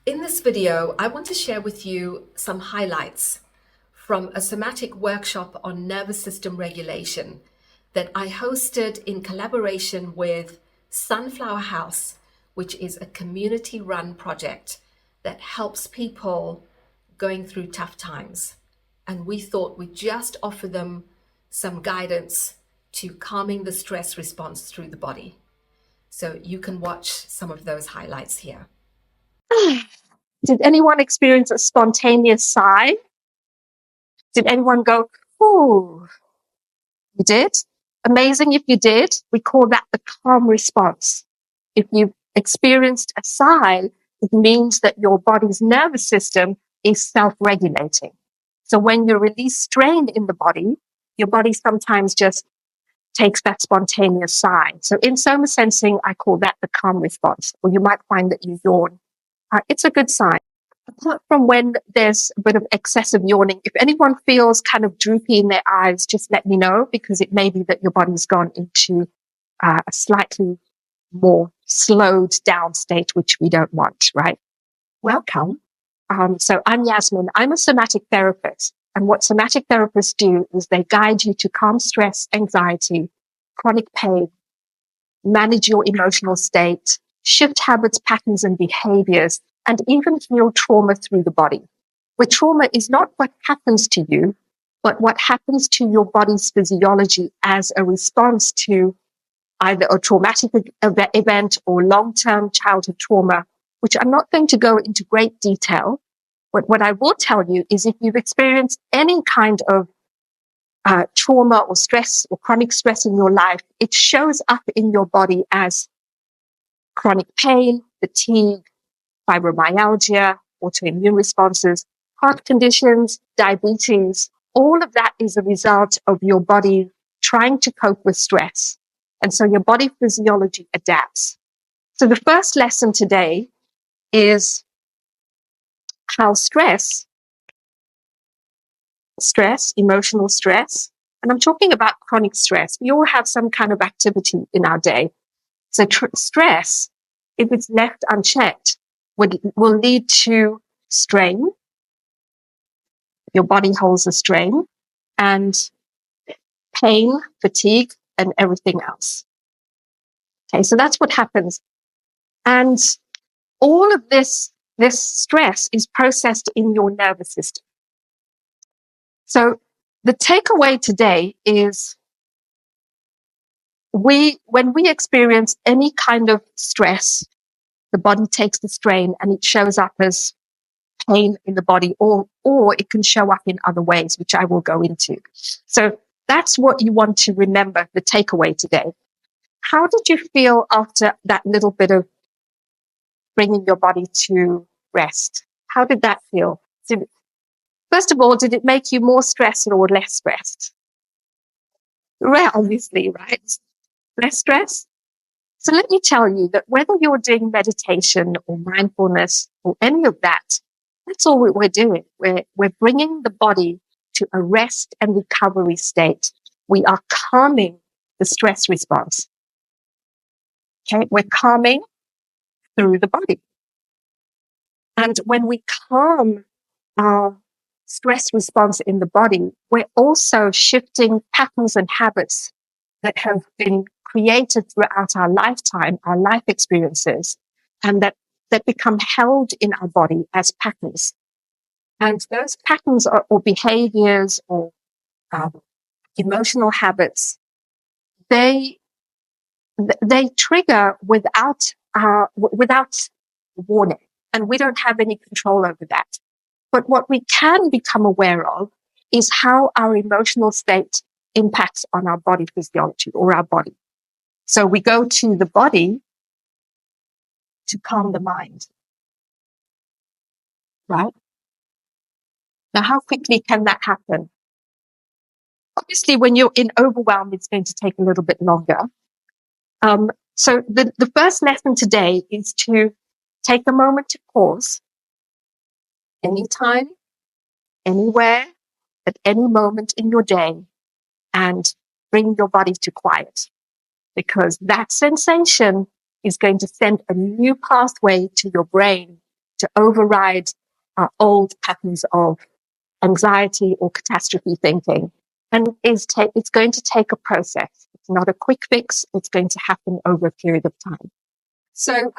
In this video, I want to share with you some highlights from a somatic workshop on nervous system regulation that I hosted in collaboration with Sunflower House, which is a community-run project that helps people going through tough times. And we thought we'd just offer them some guidance to calming the stress response through the body. So you can watch some of those highlights here. Did anyone experience a spontaneous sigh? Did anyone go, ooh? You did? Amazing if you did. We call that the calm response. If you've experienced a sigh, it means that your body's nervous system is self-regulating. So when you release strain in the body, your body sometimes just takes that spontaneous sigh. So in soma sensing, I call that the calm response, or you might find that you yawn. It's a good sign. Apart from when there's a bit of excessive yawning, if anyone feels kind of droopy in their eyes, just let me know, because it may be that your body's gone into a slightly more slowed down state, which we don't want, right? Welcome. So I'm Yasmin. I'm a somatic therapist. And what somatic therapists do is they guide you to calm stress, anxiety, chronic pain, manage your emotional state, shift habits, patterns, and behaviors, and even heal trauma through the body. Where trauma is not what happens to you, but what happens to your body's physiology as a response to either a traumatic event or long-term childhood trauma, which I'm not going to go into great detail. But what I will tell you is if you've experienced any kind of trauma or stress or chronic stress in your life, it shows up in your body as chronic pain, fatigue, fibromyalgia, autoimmune responses, heart conditions, diabetes. All of that is a result of your body trying to cope with stress. And so your body physiology adapts. So the first lesson today is how stress, emotional stress, and I'm talking about chronic stress. We all have some kind of activity in our day. So stress, if it's left unchecked, will lead to strain. Your body holds a strain, and pain, fatigue, and everything else. Okay, so that's what happens. And all of this stress is processed in your nervous system. So the takeaway today is when we experience any kind of stress, the body takes the strain and it shows up as pain in the body, or it can show up in other ways, which I will go into. So that's what you want to remember, the takeaway today. How did you feel after that little bit of bringing your body to rest? How did that feel? First of all, did it make you more stressed or less stressed? Well, obviously, right? Less stress? So let me tell you that whether you're doing meditation or mindfulness or any of that, that's all we're doing. We're bringing the body to a rest and recovery state. We are calming the stress response. Okay, we're calming through the body. And when we calm our stress response in the body, we're also shifting patterns and habits that have been created throughout our lifetime, our life experiences, and that become held in our body as patterns. And those patterns or behaviors or emotional habits, they trigger without warning, and we don't have any control over that. But what we can become aware of is how our emotional state impacts on our body physiology or our body. So we go to the body to calm the mind, right? Now, how quickly can that happen? Obviously, when you're in overwhelm, it's going to take a little bit longer. So the first lesson today is to take a moment to pause anytime, anywhere, at any moment in your day, and bring your body to quiet, because that sensation is going to send a new pathway to your brain to override old patterns of anxiety or catastrophe thinking. And it's going to take a process. It's not a quick fix. It's going to happen over a period of time. So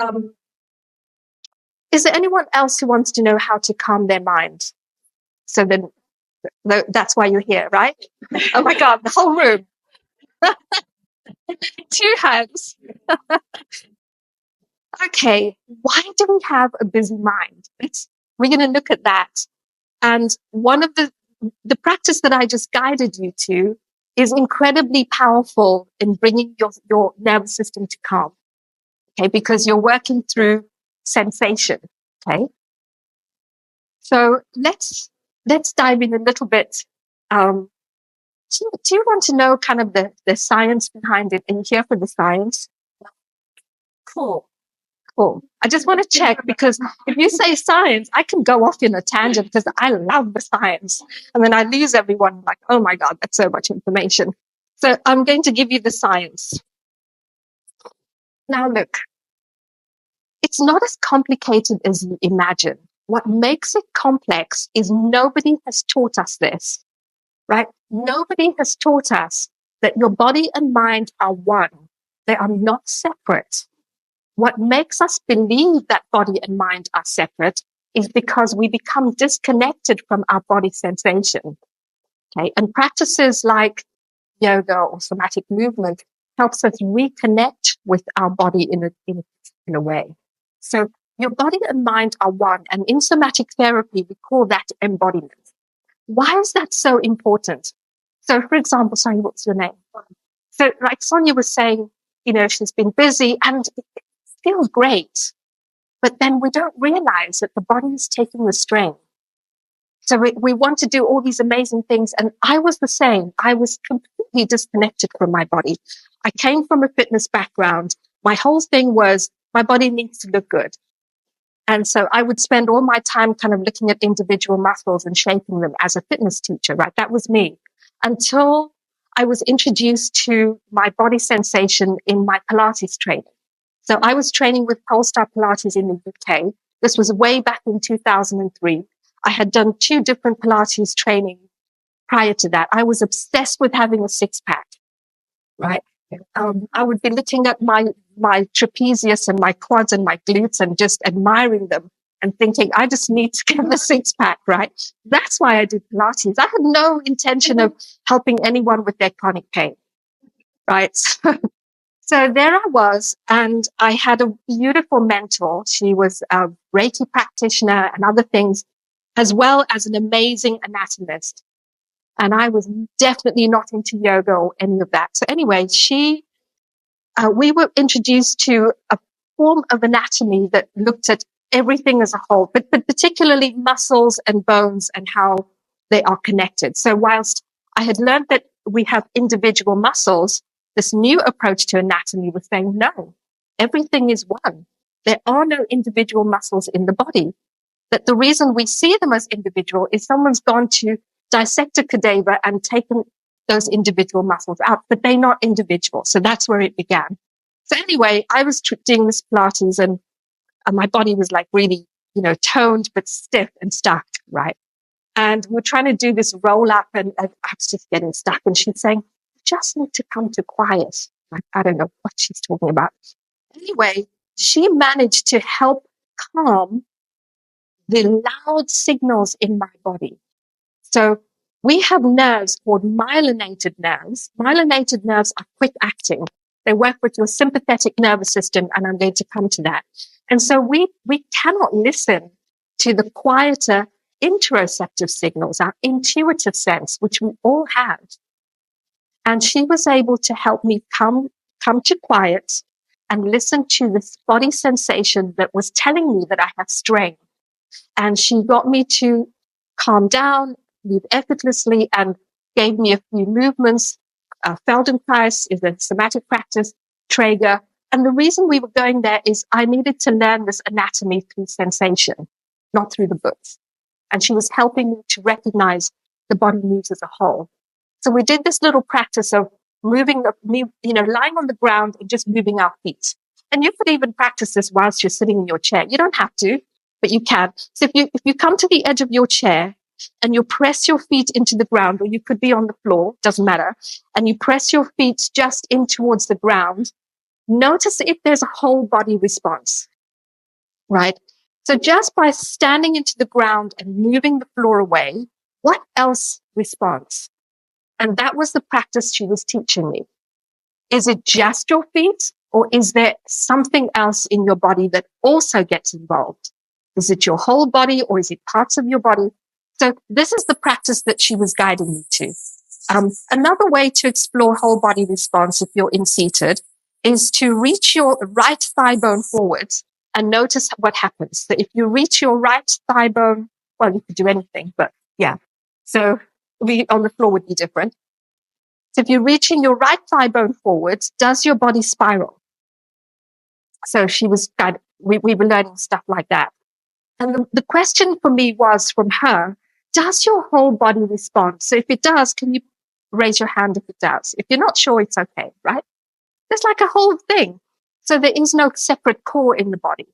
is there anyone else who wants to know how to calm their mind? So then that's why you're here, right? Oh my God, the whole room. 2 hands. Okay, why do we have a busy mind? We're going to look at that. And one of the practice that I just guided you to is incredibly powerful in bringing your nervous system to calm. Okay, because you're working through sensation. Okay, so let's dive in a little bit. Do you want to know kind of the science behind it? Are you here for the science? Cool. I just want to check, because if you say science, I can go off in a tangent because I love the science. And then I lose everyone like, oh my God, that's so much information. So I'm going to give you the science. Now look, it's not as complicated as you imagine. What makes it complex is nobody has taught us this, right? Nobody has taught us that your body and mind are one. They are not separate. What makes us believe that body and mind are separate is because we become disconnected from our body sensation. Okay, and practices like yoga or somatic movement helps us reconnect with our body in a way. So your body and mind are one, and in somatic therapy we call that embodiment. Why is that so important? So, for example, sorry, what's your name? So, like Sonia was saying, she's been busy and feels great, but then we don't realize that the body is taking the strain. So we want to do all these amazing things. And I was the same. I was completely disconnected from my body. I came from a fitness background. My whole thing was my body needs to look good. And so I would spend all my time kind of looking at individual muscles and shaping them as a fitness teacher, right? That was me, until I was introduced to my body sensation in my Pilates training. So I was training with Polestar Pilates in the UK. This was way back in 2003. I had done 2 different Pilates training prior to that. I was obsessed with having a 6-pack, right? I would be looking at my trapezius and my quads and my glutes and just admiring them and thinking, I just need to get the 6-pack, right? That's why I did Pilates. I had no intention of helping anyone with their chronic pain, right? So there I was, and I had a beautiful mentor. She was a Reiki practitioner and other things, as well as an amazing anatomist. And I was definitely not into yoga or any of that. So anyway, we were introduced to a form of anatomy that looked at everything as a whole, but particularly muscles and bones and how they are connected. So whilst I had learned that we have individual muscles, this new approach to anatomy was saying, no, everything is one. There are no individual muscles in the body. That the reason we see them as individual is someone's gone to dissect a cadaver and taken those individual muscles out, but they're not individual. So that's where it began. So anyway, I was doing this Pilates and my body was like really, toned, but stiff and stuck, right? And we're trying to do this roll up and I was just getting stuck. And she's saying, you just need to come to quiet. Like, I don't know what she's talking about. Anyway, she managed to help calm the loud signals in my body. So we have nerves called myelinated nerves. Myelinated nerves are quick acting. They work with your sympathetic nervous system, and I'm going to come to that. And so we cannot listen to the quieter interoceptive signals, our intuitive sense, which we all have. And she was able to help me come to quiet and listen to this body sensation that was telling me that I have strain. And she got me to calm down, move effortlessly, and gave me a few movements. Feldenkrais is a somatic practice, Traeger. And the reason we were going there is I needed to learn this anatomy through sensation, not through the books. And she was helping me to recognize the body moves as a whole. So we did this little practice of lying on the ground and just moving our feet. And you could even practice this whilst you're sitting in your chair. You don't have to, but you can. So if you come to the edge of your chair and you press your feet into the ground, or you could be on the floor, doesn't matter, and you press your feet just in towards the ground, notice if there's a whole body response, right? So just by standing into the ground and moving the floor away, what else responds? And that was the practice she was teaching me. Is it just your feet, or is there something else in your body that also gets involved? Is it your whole body, or is it parts of your body? So this is the practice that she was guiding me to. Another way to explore whole body response if you're in seated is to reach your right thigh bone forwards and notice what happens. So if you reach your right thigh bone, well, you could do anything, but yeah. So we on the floor would be different. So if you're reaching your right thigh bone forwards, does your body spiral? So she was we were learning stuff like that. And the question for me was from her, does your whole body respond? So if it does, can you raise your hand if it does? If you're not sure, it's okay, right? There's like a whole thing. So there is no separate core in the body.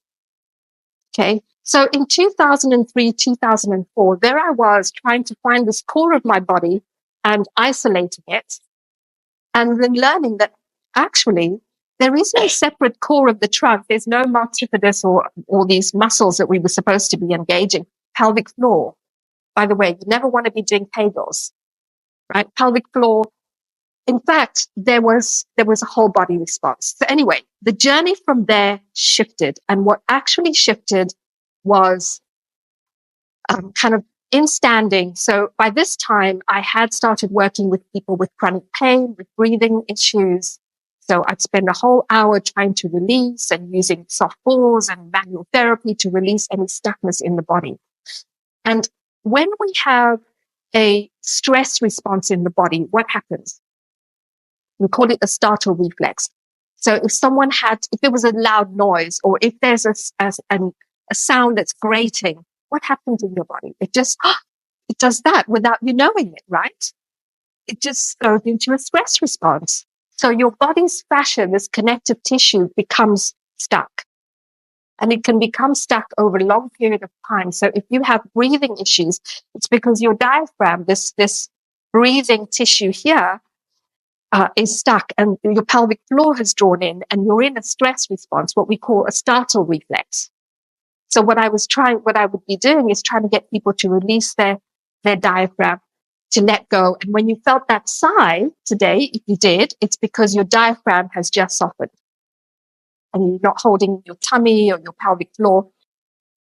Okay. So in 2003, 2004, there I was trying to find this core of my body and isolating it. And then learning that actually there is no separate core of the trunk. There's no multifidus or these muscles that we were supposed to be engaging. Pelvic floor. By the way, you never want to be doing Kegels, right? Pelvic floor. In fact, there was a whole body response. So anyway, the journey from there shifted. And what actually shifted was kind of in standing. So by this time, I had started working with people with chronic pain, with breathing issues. So I'd spend a whole hour trying to release and using soft balls and manual therapy to release any stuckness in the body. And when we have a stress response in the body, what happens? We call it a startle reflex. So if there was a loud noise, or if there's a sound that's grating, what happens in your body? It just, it does that without you knowing it, right? It just goes into a stress response. So your body's fascia, this connective tissue, becomes stuck. And it can become stuck over a long period of time. So if you have breathing issues, it's because your diaphragm, this breathing tissue here, is stuck and your pelvic floor has drawn in and you're in a stress response, what we call a startle reflex. So what I would be doing is trying to get people to release their diaphragm, to let go. And when you felt that sigh today, if you did, it's because your diaphragm has just softened and you're not holding your tummy or your pelvic floor.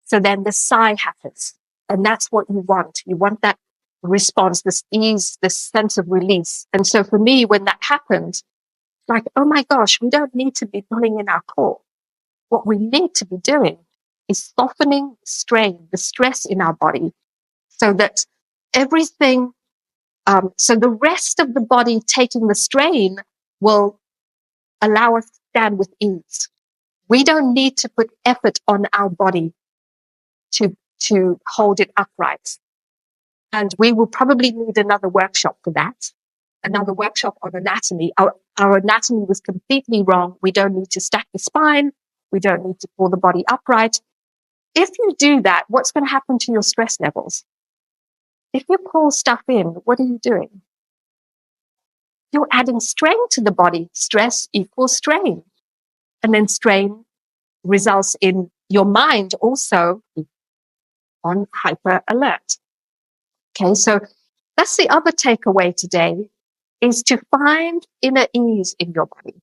So then the sigh happens. And that's what you want. You want that response, this ease, this sense of release. And so for me, when that happened, like, oh my gosh, we don't need to be pulling in our core. What we need to be doing is softening the strain, the stress in our body, so that everything, so the rest of the body taking the strain will allow us to stand with ease. We don't need to put effort on our body to hold it upright. And we will probably need another workshop for that, another workshop on anatomy. Our anatomy was completely wrong. We don't need to stack the spine. We don't need to pull the body upright. If you do that, what's going to happen to your stress levels? If you pull stuff in, what are you doing? You're adding strain to the body. Stress equals strain. And then strain results in your mind also on hyper alert. Okay, so that's the other takeaway today, is to find inner ease in your body.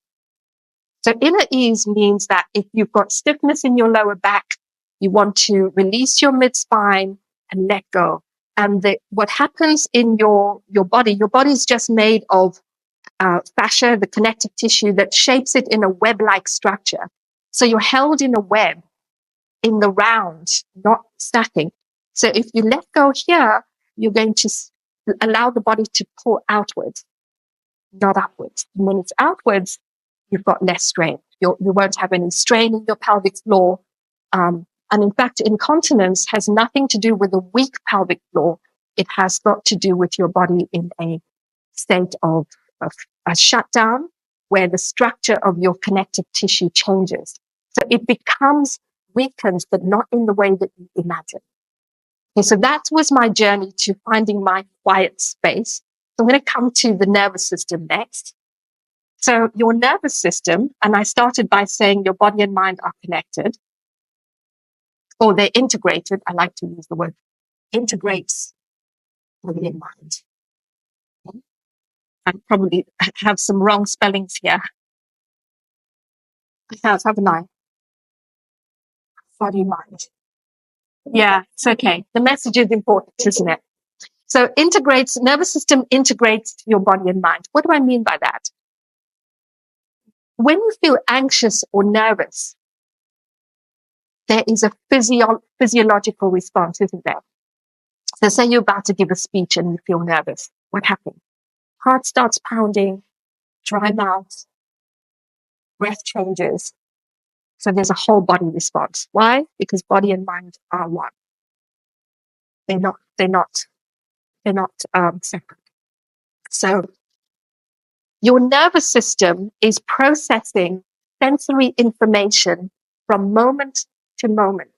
So inner ease means that if you've got stiffness in your lower back, you want to release your mid-spine and let go. And what happens in your body is just made of fascia, the connective tissue that shapes it in a web-like structure. So you're held in a web in the round, not stacking. So if you let go here, you're going to allow the body to pull outwards, not upwards. And when it's outwards, you've got less strain. You won't have any strain in your pelvic floor. And in fact, incontinence has nothing to do with a weak pelvic floor. It has got to do with your body in a state of a shutdown where the structure of your connective tissue changes. So it becomes weakens, but not in the way that you imagine. Okay, so that was my journey to finding my quiet space. So I'm going to come to the nervous system next. So your nervous system, and I started by saying your body and mind are connected, or they're integrated. I like to use the word integrates body and mind. Okay. I probably have some wrong spellings here. I have, haven't I? Body and mind. Yeah, it's okay. The message is important, isn't it? So integrates, nervous system integrates your body and mind. What do I mean by that? When you feel anxious or nervous, there is a physiological response, isn't there? So say you're about to give a speech and you feel nervous. What happens? Heart starts pounding, dry mouth, breath changes. So there's a whole body response. Why? Because body and mind are one. They're not separate. So your nervous system is processing sensory information from moment to moment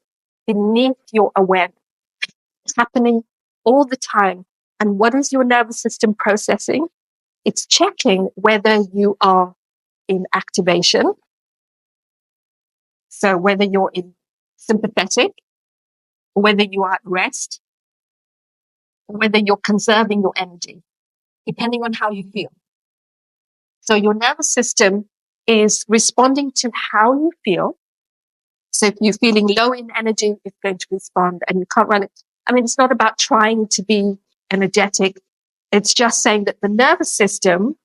beneath your awareness. It's happening all the time. And what is your nervous system processing? It's checking whether you are in activation. So whether you're in sympathetic, or whether you are at rest, or whether you're conserving your energy, depending on how you feel. So your nervous system is responding to how you feel. So if you're feeling low in energy, it's going to respond and you can't run it. I mean, it's not about trying to be energetic. It's just saying that the nervous system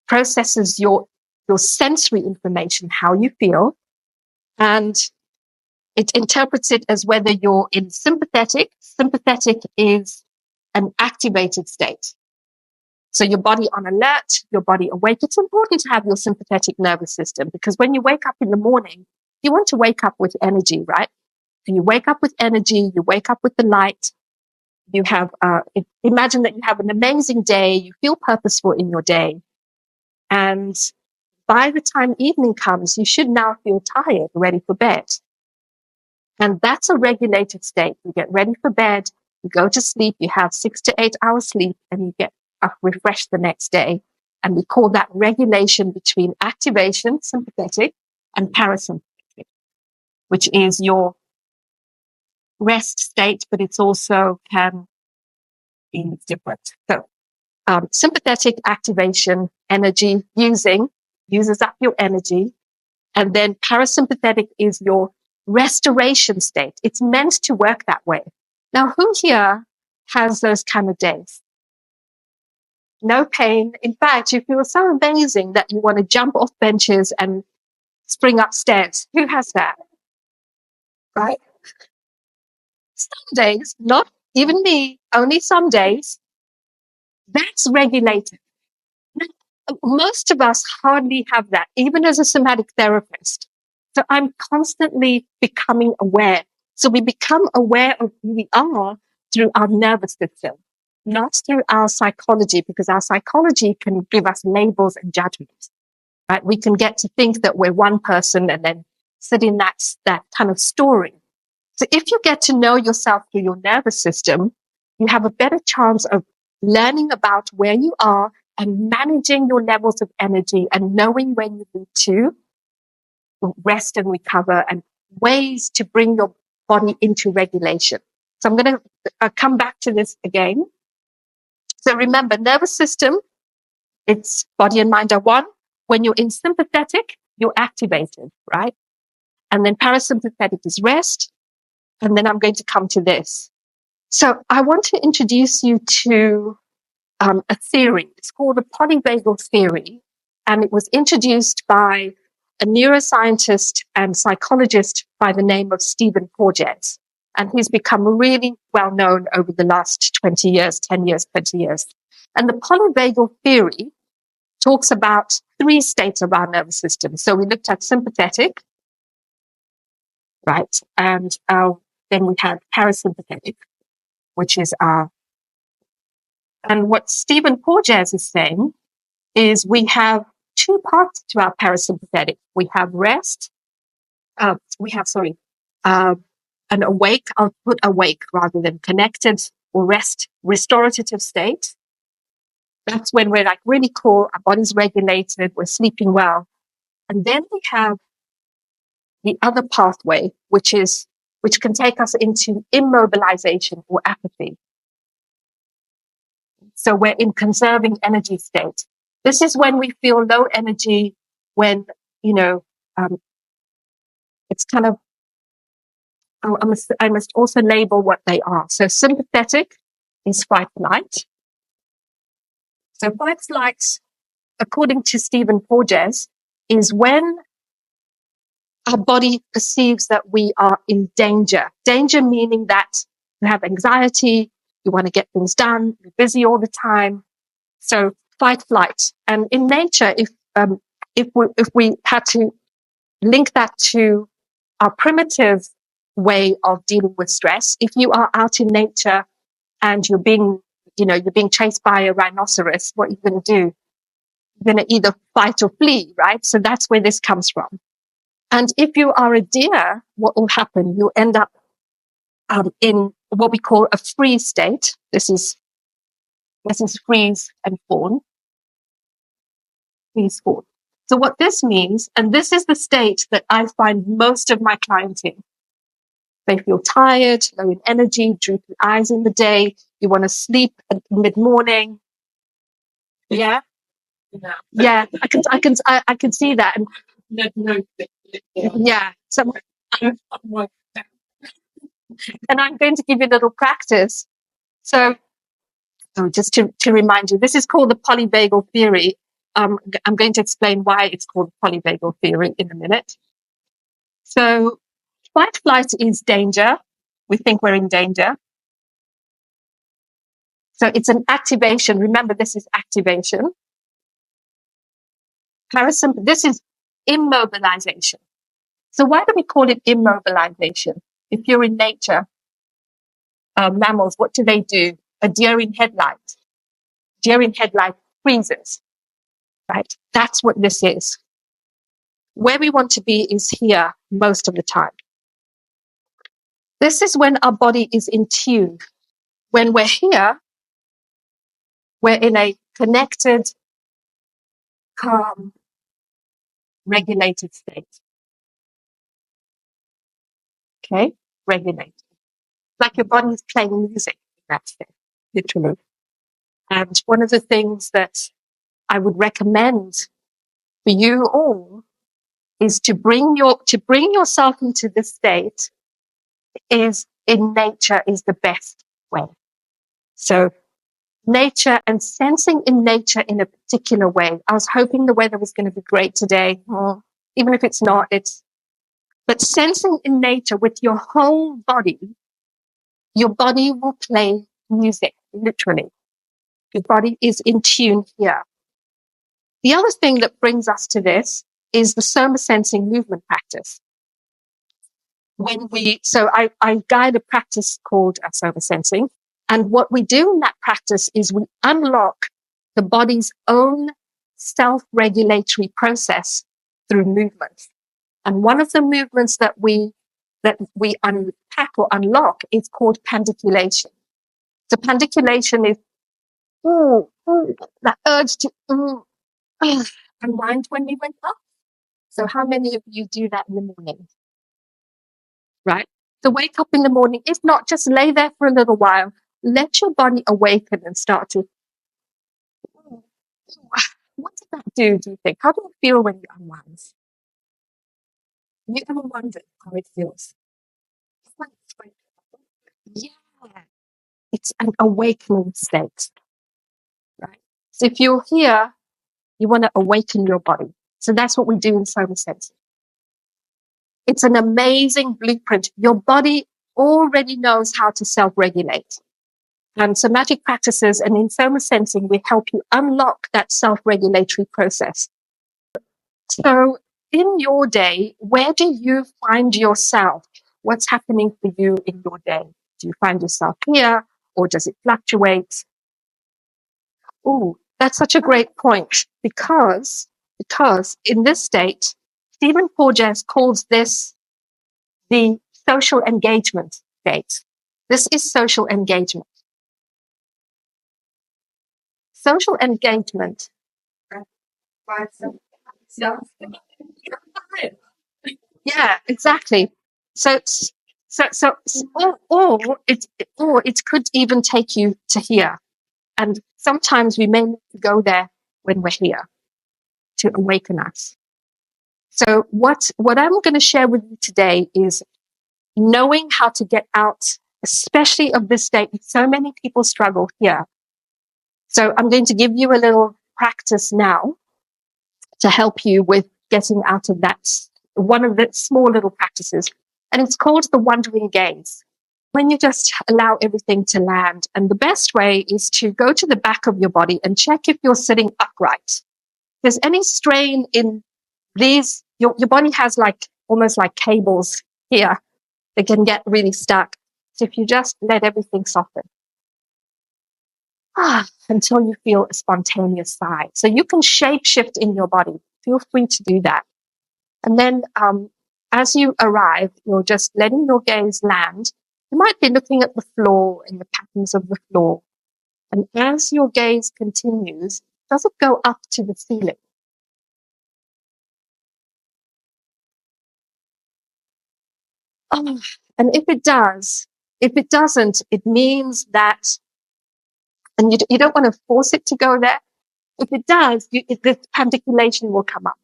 processes your sensory information, how you feel, and it interprets it as whether you're in sympathetic. Sympathetic is an activated state. So your body on alert, your body awake. It's important to have your sympathetic nervous system because when you wake up in the morning, you want to wake up with energy, right? And you wake up with energy, you wake up with the light. You have, imagine that you have an amazing day, you feel purposeful in your day. And by the time evening comes, you should now feel tired, ready for bed. And that's a regulated state. You get ready for bed, you go to sleep, you have 6 to 8 hours sleep, and you get up refreshed the next day. And we call that regulation between activation, sympathetic, and parasympathetic, which is your rest state, but it's also can be different. So sympathetic activation, energy uses up your energy. And then parasympathetic is your restoration state. It's meant to work that way. Now, who here has those kind of days? No pain. In fact, you feel so amazing that you want to jump off benches and spring upstairs. Who has that? Right? Some days, not even me, only some days, that's regulated. Most of us hardly have that, even as a somatic therapist. So I'm constantly becoming aware. So we become aware of who we are through our nervous system, not through our psychology, because our psychology can give us labels and judgments, right? We can get to think that we're one person and then sit in that kind of story. So if you get to know yourself through your nervous system, you have a better chance of learning about where you are and managing your levels of energy and knowing when you need to rest and recover and ways to bring your body into regulation. So I'm going to come back to this again. So remember, nervous system, it's body and mind are one. When you're in sympathetic, you're activated, right? And then parasympathetic is rest. And then I'm going to come to this. So I want to introduce you to a theory. It's called the Polyvagal theory. And it was introduced by a neuroscientist and psychologist by the name of Stephen Porges. And he's become really well known over the last 20 years, 10 years, 20 years. And the Polyvagal theory talks about 3 states of our nervous system. So we looked at sympathetic, right? And then we had parasympathetic, which is our. And what Stephen Porges is saying is we have 2 parts to our parasympathetic. We have rest. an awake, I'll put awake rather than connected or restorative state. That's when we're like really cool, our body's regulated, we're sleeping well. And then we have the other pathway, which can take us into immobilization or apathy. So we're in conserving energy state. This is when we feel low energy, when, it's kind of, I must also label what they are. So sympathetic is fight flight. So fight flight, according to Stephen Porges, is when our body perceives that we are in danger. Danger meaning that you have anxiety, you want to get things done, you're busy all the time. So fight flight. And in nature, if we had to link that to our primitive way of dealing with stress, if you are out in nature and you're being chased by a rhinoceros, what are you going to do? You're going to either fight or flee, right? So that's where this comes from. And if you are a deer, what will happen? You'll end up in what we call a freeze state. This is freeze and fawn. Freeze, fawn. So what this means, and this is the state that I find most of my clients in. They feel tired, low in energy, droopy eyes in the day. You want to sleep at mid-morning. Yeah. Yeah, I can see that. Yeah. So, and I'm going to give you a little practice. So just to remind you, this is called the polyvagal theory. I'm going to explain why it's called polyvagal theory in a minute. So fight flight is danger. We think we're in danger. So it's an activation. Remember, this is activation. Parasympathetic, this is immobilization. So why do we call it immobilization? If you're in nature, mammals, what do? A deer in headlight. Deer in headlight freezes, right? That's what this is. Where we want to be is here most of the time. This is when our body is in tune. When we're here, we're in a connected, calm, regulated state. Okay? Regulated. Like your body is playing music in that state, literally. And one of the things that I would recommend for you all is to bring yourself into this state is in nature is the best way. So nature and sensing in nature in a particular way. I was hoping the weather was going to be great today. Even if it's not, but sensing in nature with your whole body, your body will play music, literally. Your body is in tune here. The other thing that brings us to this is the soma sensing movement practice. So I guide a practice called soma sensing. And what we do in that practice is we unlock the body's own self-regulatory process through movement. And one of the movements that we unpack or unlock is called pandiculation. So pandiculation is that urge to unwind when we wake up. So how many of you do that in the morning? Right? So wake up in the morning. If not, just lay there for a little while. Let your body awaken and start to. What does that do you think? How do you feel when you unwind? You ever wondered how it feels? Yeah. It's an awakening state. Right? So if you're here, you want to awaken your body. So that's what we do in soma sensing. It's an amazing blueprint. Your body already knows how to self-regulate. And somatic practices and in soma sensing, we help you unlock that self-regulatory process. So in your day, where do you find yourself? What's happening for you in your day? Do you find yourself here or does it fluctuate? Oh, that's such a great point because in this state, Stephen Porges calls this the social engagement state. This is social engagement. Social engagement. Yeah, exactly. So, or it could even take you to here. And sometimes we may need to go there when we're here to awaken us. So what I'm going to share with you today is knowing how to get out, especially of this state. So many people struggle here. So I'm going to give you a little practice now to help you with getting out of that, one of the small little practices. And it's called the wandering gaze. When you just allow everything to land. And the best way is to go to the back of your body and check if you're sitting upright. If there's any strain in these, your body has like almost like cables here. They can get really stuck. So if you just let everything soften until you feel a spontaneous sigh. So you can shape shift in your body. Feel free to do that. And then as you arrive, you're just letting your gaze land. You might be looking at the floor and the patterns of the floor. And as your gaze continues, does it go up to the ceiling? Oh, and if it does, if it doesn't, it means that, and you don't want to force it to go there. If it does, the pandiculation will come up.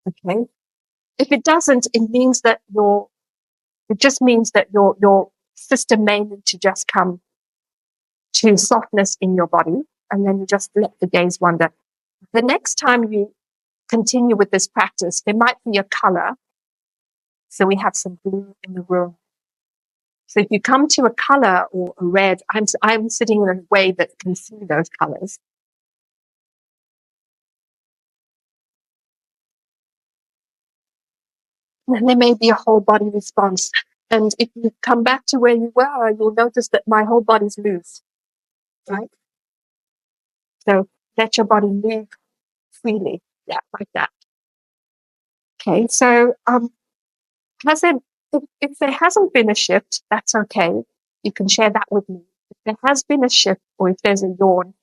Okay. If it doesn't, it means that it just means that your system may need to just come to softness in your body, and then you just let the gaze wander. The next time you continue with this practice, there might be a color. So we have some blue in the room. So if you come to a color or a red, I'm sitting in a way that can see those colors. And there may be a whole body response. And if you come back to where you were, you'll notice that my whole body's loose, right? So let your body move freely, yeah, like that. Okay, so if there hasn't been a shift, that's okay. You can share that with me. If there has been a shift, or if there's a yawn,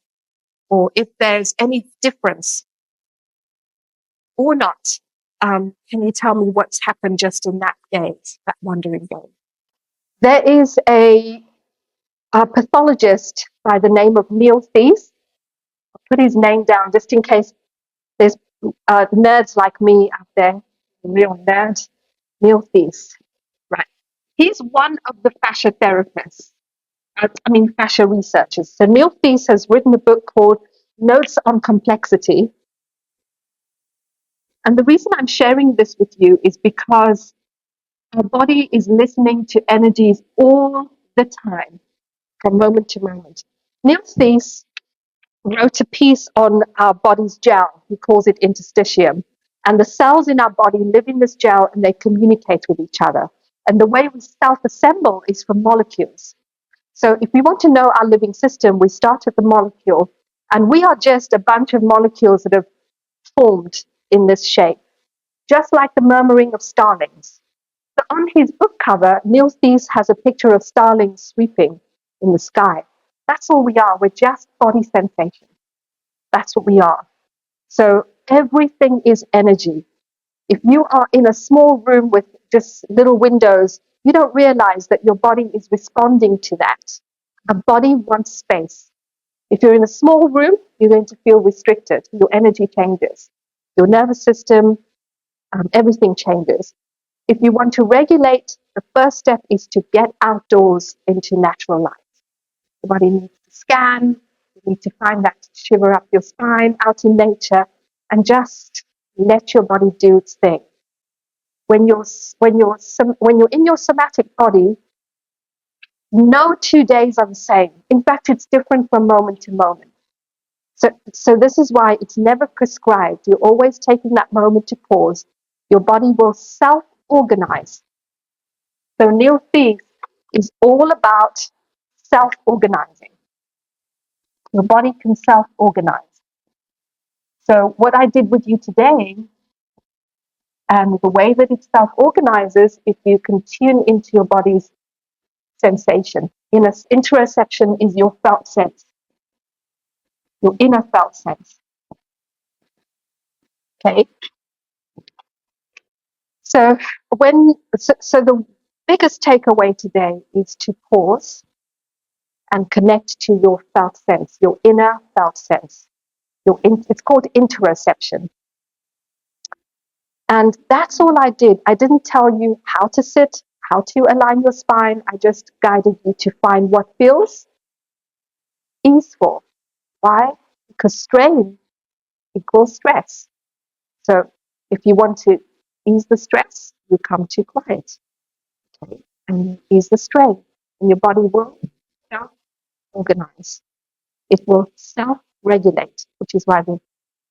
or if there's any difference or not, can you tell me what's happened just in that gaze, that wandering gaze? There is a pathologist by the name of Neil Thies. I'll put his name down just in case there's nerds like me out there, real nerds. Neil Thies, right? He's one of the fascia therapists. Fascia researchers. So Neil Thies has written a book called Notes on Complexity. And the reason I'm sharing this with you is because our body is listening to energies all the time, from moment to moment. Neil Thies wrote a piece on our body's gel. He calls it interstitium. And the cells in our body live in this gel and they communicate with each other. And the way we self-assemble is from molecules. So if we want to know our living system, we start at the molecule. And we are just a bunch of molecules that have formed in this shape, just like the murmuring of starlings. So on his book cover, Neil Thies has a picture of starlings sweeping in the sky. That's all we are. We're just body sensation. That's what we are. So everything is energy. If you are in a small room with just little windows, you don't realize that your body is responding to that. A body wants space. If you're in a small room, you're going to feel restricted. Your energy changes. Your nervous system, everything changes. If you want to regulate, the first step is to get outdoors into natural light. The body needs to scan. You need to find that shiver up your spine out in nature and just let your body do its thing. When you're in your somatic body, no 2 days are the same. In fact, it's different from moment to moment. So this is why it's never prescribed. You're always taking that moment to pause. Your body will self-organize. So Neil Thies is all about self-organizing. Your body can self-organize. So what I did with you today, And the way that it self-organizes, if you can tune into your body's sensation. Interoception is your felt sense, your inner felt sense. Okay? So the biggest takeaway today is to pause and connect to your felt sense, your inner felt sense. It's called interoception. And that's all I did. I didn't tell you how to sit, how to align your spine. I just guided you to find what feels easeful. Why? Because strain equals stress. So if you want to ease the stress, you come to quiet. Okay? And you ease the strain. And your body will self-organize. It will self-regulate, which is why the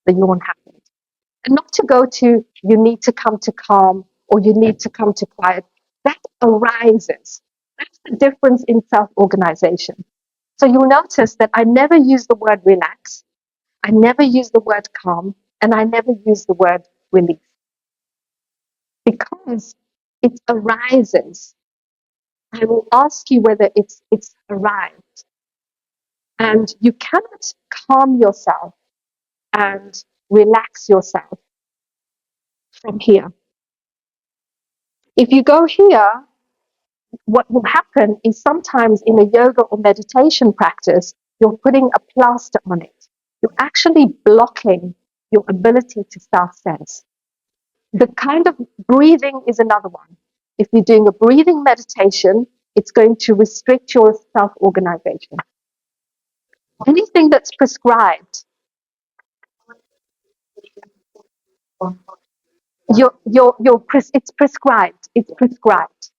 yawn happened. And not to go to, you need to come to calm or you need to come to quiet. That arises. That's the difference in self-organization. So you'll notice that I never use the word relax, I never use the word calm, and I never use the word release. Because it arises. I will ask you whether it's arrived. And you cannot calm yourself and relax yourself from here. If you go here, what will happen is sometimes in a yoga or meditation practice, you're putting a plaster on it. You're actually blocking your ability to self-sense. The kind of breathing is another one. If you're doing a breathing meditation, it's going to restrict your self-organization. Anything that's prescribed, it's prescribed. It's prescribed.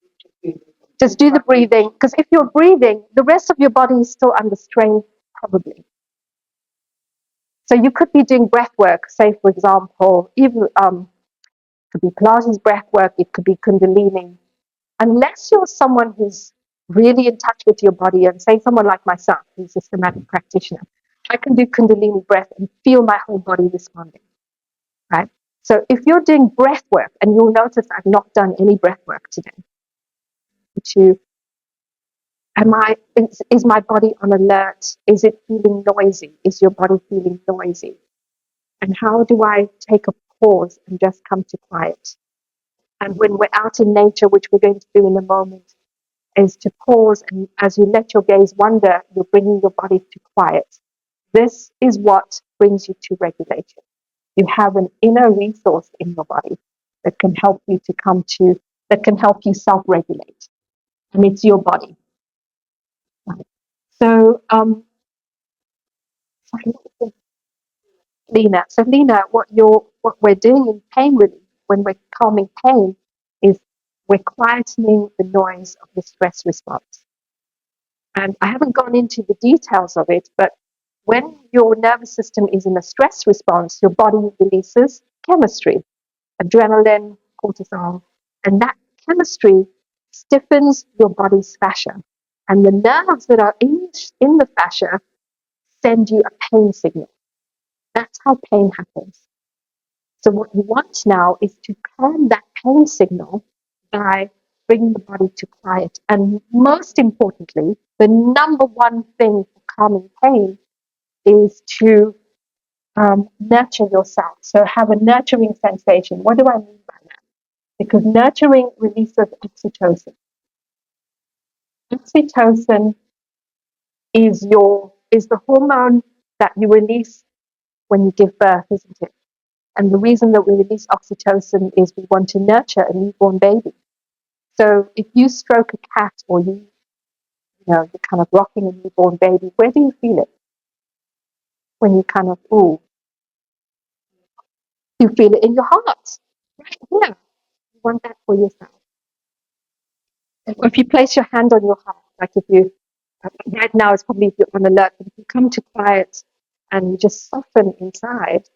Just do the breathing, because if you're breathing, the rest of your body is still under strain, probably. So you could be doing breath work, say, for example, even it could be Pilates breath work, it could be Kundalini. Unless you're someone who's really in touch with your body, and say someone like myself, who's a somatic practitioner, I can do Kundalini breath and feel my whole body responding, right? So if you're doing breath work, and you'll notice I've not done any breath work today, is my body on alert? Is it feeling noisy? Is your body feeling noisy? And how do I take a pause and just come to quiet? And when we're out in nature, which we're going to do in a moment, is to pause, and as you let your gaze wander, you're bringing your body to quiet. This is what brings you to regulation. You have an inner resource in your body that can help you that can help you self-regulate. And it's your body. So, Lena. So, Lena, what we're doing in pain relief, when we're calming pain, is we're quietening the noise of the stress response. And I haven't gone into the details of it, but when your nervous system is in a stress response, your body releases chemistry, adrenaline, cortisol, and that chemistry stiffens your body's fascia. And the nerves that are in the fascia send you a pain signal. That's how pain happens. So what you want now is to calm that pain signal by bringing the body to quiet. And most importantly, the number one thing for calming pain is to nurture yourself. So have a nurturing sensation. What do I mean by that? Because nurturing releases oxytocin. Oxytocin is the hormone that you release when you give birth, isn't it? And the reason that we release oxytocin is we want to nurture a newborn baby. So if you stroke a cat, or you're kind of rocking a newborn baby, where do you feel it? When you kind of, you feel it in your heart. Right here. You want that for yourself. Or if you place your hand on your heart, like if you, right now it's probably if you're on alert, but if you come to quiet and you just soften inside,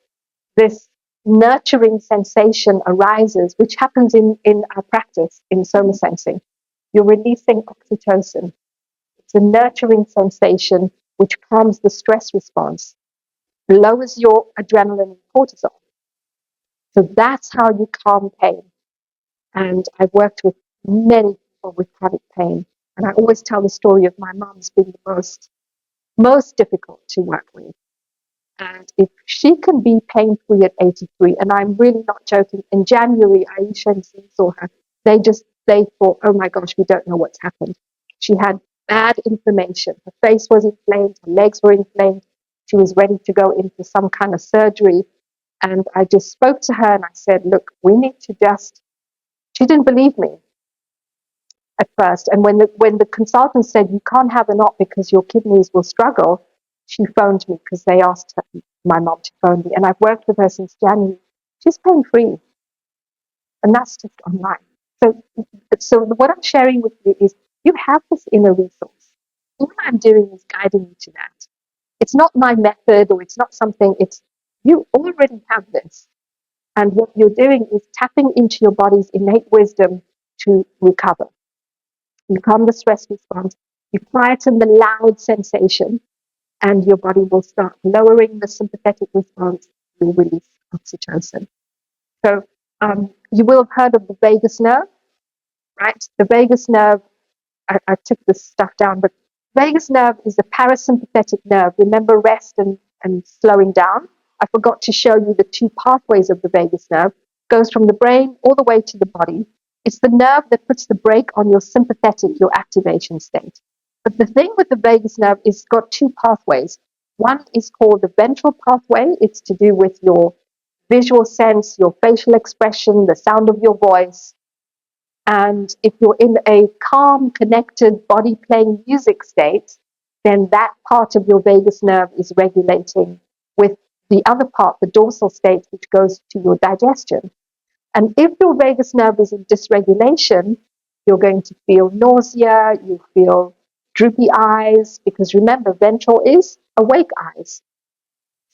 this nurturing sensation arises, which happens in our practice in soma sensing. You're releasing oxytocin. It's a nurturing sensation which calms the stress response, lowers your adrenaline and cortisol. So that's how you calm pain. And I've worked with many people with chronic pain. And I always tell the story of my mom's being the most difficult to work with. And if she can be pain-free at 83, and I'm really not joking, in January, Aisha and Zee saw her, they thought, oh my gosh, we don't know what's happened. She had bad inflammation. Her face was inflamed, her legs were inflamed. She was ready to go into some kind of surgery. And I just spoke to her and I said, look, we need to just, she didn't believe me at first. And when the consultant said, you can't have an op because your kidneys will struggle, she phoned me because they asked her, my mom to phone me. And I've worked with her since January. She's pain free. And that's just online. So what I'm sharing with you is you have this inner resource. All I'm doing is guiding you to that. It's not my method or it's not something, it's you already have this. And what you're doing is tapping into your body's innate wisdom to recover. You calm the stress response, you quieten the loud sensation, and your body will start lowering the sympathetic response. You release oxytocin. So you will have heard of the vagus nerve, right? The vagus nerve, I took this stuff down, but vagus nerve is the parasympathetic nerve. Remember rest and slowing down? I forgot to show you the two pathways of the vagus nerve. It goes from the brain all the way to the body. It's the nerve that puts the brake on your sympathetic, your activation state. But the thing with the vagus nerve is it's got two pathways. One is called the ventral pathway. It's to do with your visual sense, your facial expression, the sound of your voice. And if you're in a calm, connected, body playing music state, then that part of your vagus nerve is regulating with the other part, the dorsal state, which goes to your digestion. And if your vagus nerve is in dysregulation, you're going to feel nausea, you feel droopy eyes, because remember, ventral is awake eyes.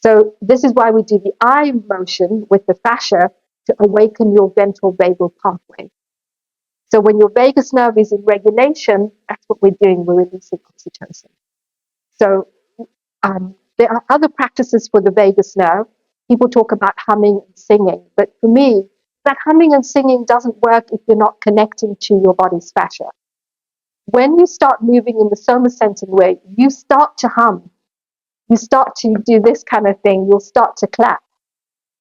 So this is why we do the eye motion with the fascia to awaken your ventral vagal pathway. So when your vagus nerve is in regulation, that's what we're doing. We're releasing oxytocin. So there are other practices for the vagus nerve. People talk about humming and singing. But for me, that humming and singing doesn't work if you're not connecting to your body's fascia. When you start moving in the somacentric way, you start to hum. You start to do this kind of thing. You'll start to clap.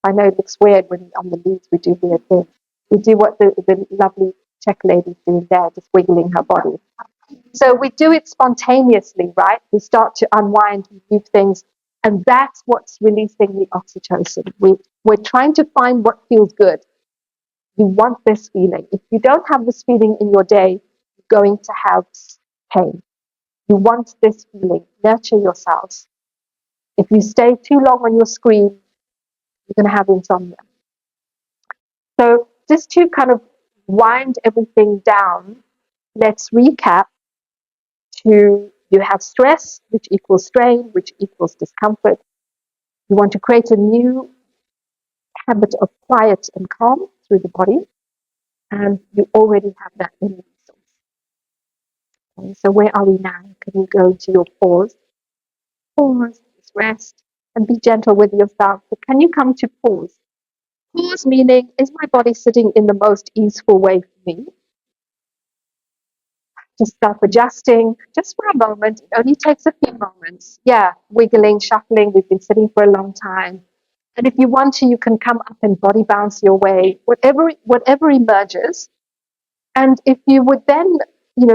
I know it looks weird when on the leads we do weird things. We do what the lovely Czech lady's doing there, just wiggling her body. So we do it spontaneously, right? We start to unwind, we do things, and that's what's releasing the oxytocin. We're trying to find what feels good. You want this feeling. If you don't have this feeling in your day, you're going to have pain. You want this feeling. Nurture yourselves. If you stay too long on your screen, you're going to have insomnia. So just to kind of wind everything down, let's recap to you have stress, which equals strain, which equals discomfort. You want to create a new habit of quiet and calm through the body, and you already have that in the resource. Okay, so where are we now? Can you go to your pause? Pause, rest, and be gentle with yourself. So can you come to pause? Pause meaning, is my body sitting in the most easeful way for me? Just self-adjusting, just for a moment. It only takes a few moments. Yeah, wiggling, shuffling. We've been sitting for a long time. And if you want to, you can come up and body bounce your way, whatever emerges. And if you would then,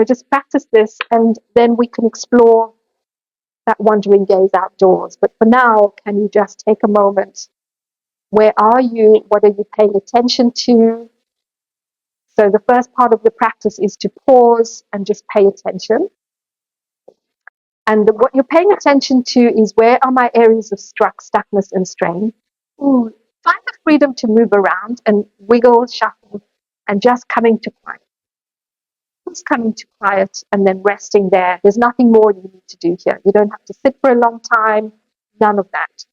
just practice this, and then we can explore that wandering gaze outdoors. But for now, can you just take a moment? Where are you? What are you paying attention to? So the first part of the practice is to pause and just pay attention. And what you're paying attention to is where are my areas of stuckness and strain. Find the freedom to move around and wiggle, shuffle, and just coming to quiet. Just coming to quiet and then resting there. There's nothing more you need to do here. You don't have to sit for a long time, none of that.